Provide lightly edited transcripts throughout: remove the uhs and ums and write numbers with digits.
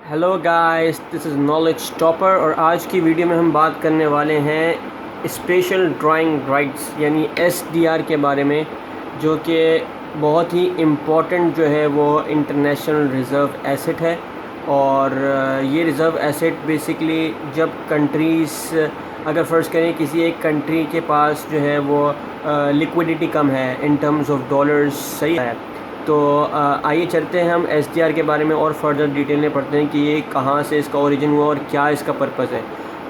Hello guys, this is knowledge topper और आज की वीडियो में हम बात करने वाले हैं स्पेशल ड्राइंग राइट्स यानी एसडीआर के बारे में, जो कि बहुत ही इम्पोर्टेंट जो है वो इंटरनेशनल रिज़र्व एसेट है। और ये रिज़र्व एसेट बेसिकली जब कंट्रीज़ अगर फ़र्ज़ करें किसी एक कंट्री के पास जो है वो लिक्विडिटी कम है इन टर्म्स ऑफ डॉलर्स, सही है, तो आइए चलते हैं हम एसडीआर के बारे में और फर्दर डिटेल में पढ़ते हैं कि ये कहाँ से इसका ओरिजिन हुआ और क्या इसका पर्पस है।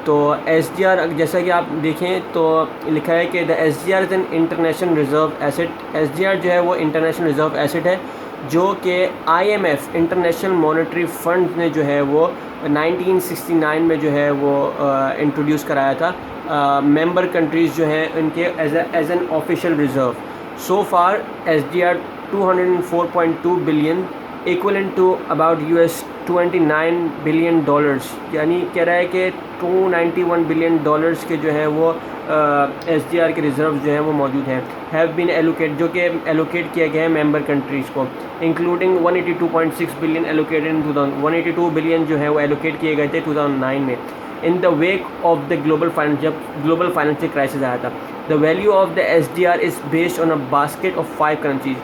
तो एसडीआर जैसा कि आप देखें तो लिखा है कि the SDR is an international reserve asset. SDR जो है वो इंटरनेशनल रिज़र्व एसेट है जो कि आईएमएफ इंटरनेशनल मॉनेटरी फंड ने जो है वो 1969 में जो है वो इंट्रोड्यूस कराया था मेंबर कंट्रीज़ जो हैं उनके as an official reserve. So far SDR 204.2 billion equivalent to about $29 billion, यानी कह रहा है कि 291 बिलियन डॉलर्स के जो है वो एसडीआर के रिज़र्व जो हैं वो मौजूद हैं। हैव बीन एलोकेट, जो कि एलोकेट किया गया है मेंबर कंट्रीज़ को, इंक्लूडिंग 182.6 बिलियन एलोकेटेड इन 182 बिलियन जो है वो एलोकेट किए गए थे 2009 में in the wake of the जब ग्लोबल फाइनेंशियल क्राइसिस आया था। The value of the SDR is based on a basket of 5 currencies.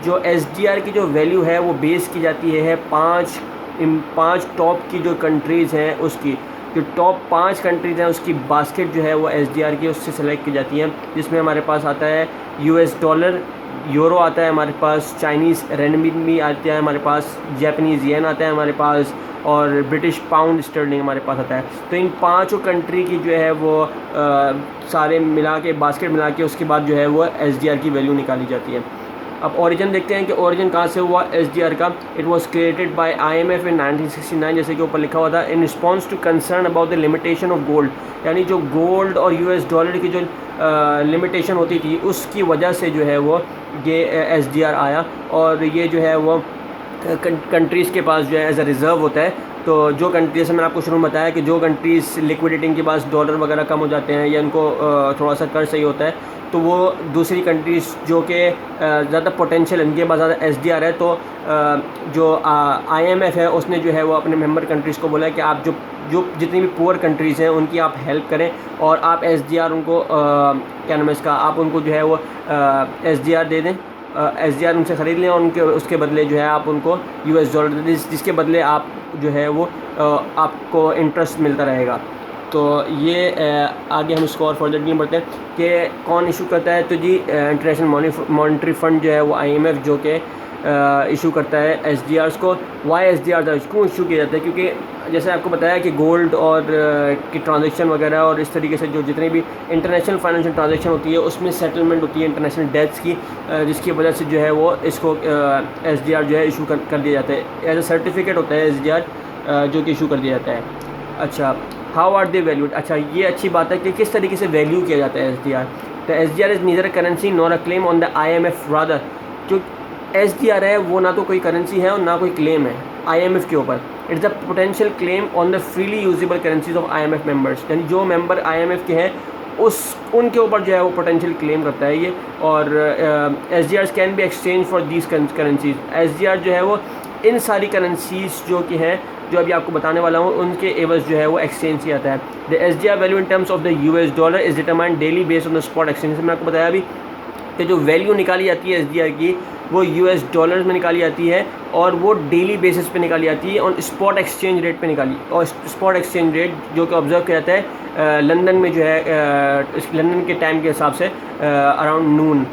जो एसडीआर की जो वैल्यू है वो बेस की जाती है पाँच टॉप की जो कंट्रीज़ हैं उसकी, जो टॉप 5 कंट्रीज़ हैं उसकी बास्केट जो है वो एसडीआर की उससे सेलेक्ट की जाती है, जिसमें हमारे पास आता है यूएस डॉलर, यूरो आता है हमारे पास, चाइनीज़ रेनमिनबी आता है हमारे पास, जापानीज़ येन आता है हमारे पास और ब्रिटिश पाउंड स्टर्लिंग हमारे पास आता है। तो इन पाँचों कंट्री की जो है वो सारे मिला के बास्केट मिला के उसके बाद जो है वो एसडीआर की वैल्यू निकाली जाती है। अब ओरिजिन देखते हैं कि ओरिजिन कहाँ से हुआ एसडीआर का। It was created by IMF in 1969, जैसे कि ऊपर लिखा हुआ था, in response to concern about the limitation of gold, यानी जो गोल्ड और यूएस डॉलर की जो लिमिटेशन होती थी उसकी वजह से जो है वो ये एसडीआर आया। और ये जो है वो कंट्रीज़ के पास जो है एज अ रिज़र्व होता है। तो जो कंट्री, जैसे मैंने आपको शुरू में बताया कि जो कंट्रीज़ लिक्विडिटी के पास डॉलर वगैरह कम हो जाते हैं या इनको थोड़ा सा कर्ज सही होता है तो वो दूसरी कंट्रीज़ जो कि ज़्यादा पोटेंशियल इनके पास ज़्यादा एसडीआर है, तो जो आईएमएफ है उसने जो है वो अपने मेंबर कंट्रीज़ को बोला है कि आप जो जितनी भी पुअर कंट्रीज़ हैं उनकी आप हेल्प करें और आप एसडीआर उनको क्या नाम है इसका, आप उनको जो है वो एसडीआर दे दें, एसडीआर उनसे ख़रीद लें और उनके उसके बदले जो है आप उनको यूएस डॉलर दे दें, जिसके बदले आप जो है वो आपको इंटरेस्ट मिलता रहेगा। तो ये आगे हम इसको और फर्दर नहीं बढ़ते हैं कि कौन इशू करता है। तो जी इंटरनेशनल मॉनेटरी फंड जो है वो आईएमएफ जो कि इशू करता है एसडीआर्स को। वाई एसडीआर क्यों इशू किया जाता है? क्योंकि जैसे आपको बताया कि गोल्ड और की ट्रांजैक्शन वगैरह और इस तरीके से जो जितनी भी इंटरनेशनल फाइनेंशियल ट्रांजैक्शन होती है उसमें सेटलमेंट होती है इंटरनेशनल डेट्स की, जिसकी वजह से जो है वो इसको एसडीआर जो है इशू कर दिया जाता है। एज अ सर्टिफिकेट होता है एसडीआर जो कि इशू कर दिया जाता है। अच्छा, हाउ आर दे वैल्यूड? अच्छा, ये अच्छी बात है कि किस तरीके से वैल्यू किया जाता है एसडीआर। तो SDR is neither currency nor a claim on the IMF rather. जो एसडीआर है वो ना तो कोई करेंसी है और ना कोई क्लेम है आईएमएफ के ऊपर। It's the potential claim on the freely usable currencies of IMF members, यानी जो मेंबर आईएमएफ के हैं उनके ऊपर जो है वो पोटेंशियल क्लेम करता है ये। और SDR can be exchange for these currencies. SDR जो है वो इन सारी करेंसीज जो कि हैं, जो अभी आपको बताने वाला हूँ, उनके एवज जो है वो एक्सचेंज किया जाता है। The SDR value in terms of the US dollar is determined daily based on the spot exchange. मैंने आपको बताया अभी कि जो वैल्यू निकाली जाती है एसडीआर की वो यूएस डॉलर्स में निकाली जाती है और वो डेली बेसिस पे निकाली जाती है और स्पॉट एक्सचेंज रेट पे निकाली, और स्पॉट एक्सचेंज रेट जो कि ऑब्जर्व किया जाता है लंदन में जो है लंदन के टाइम के हिसाब से around noon,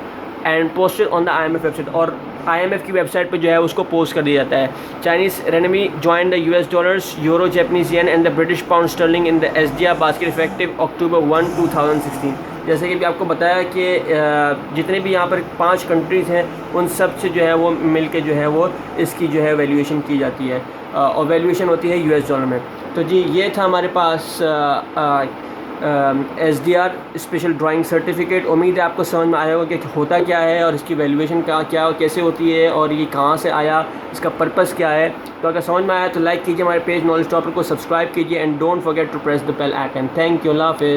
and posted on the IMF website, और आईएमएफ की वेबसाइट पे जो है उसको पोस्ट कर दिया जाता है। Chinese renminbi join the US dollars, euro, Japanese yen and the British pound sterling in the SDR basket effective October 1, 2016। जैसे कि भी आपको बताया कि जितने भी यहाँ पर 5 कंट्रीज़ हैं उन सब से जो है वो मिल के जो है वो इसकी जो है वैल्यूएशन की जाती है और वैल्यूएशन होती है यूएस डॉलर में। तो जी ये था हमारे पास एसडीआर स्पेशल ड्राइंग सर्टिफिकेट। उम्मीद है आपको समझ में आया होगा कि होता क्या है और इसकी वैल्यूएशन क्या कैसे होती है और ये कहाँ से आया, इसका पर्पस क्या है। तो अगर समझ में आया तो लाइक कीजिए हमारे पेज नॉलेज टॉपर को, सब्सक्राइब कीजिए and don't forget to press the bell icon. Thank you, अल्लाह हाफिज़।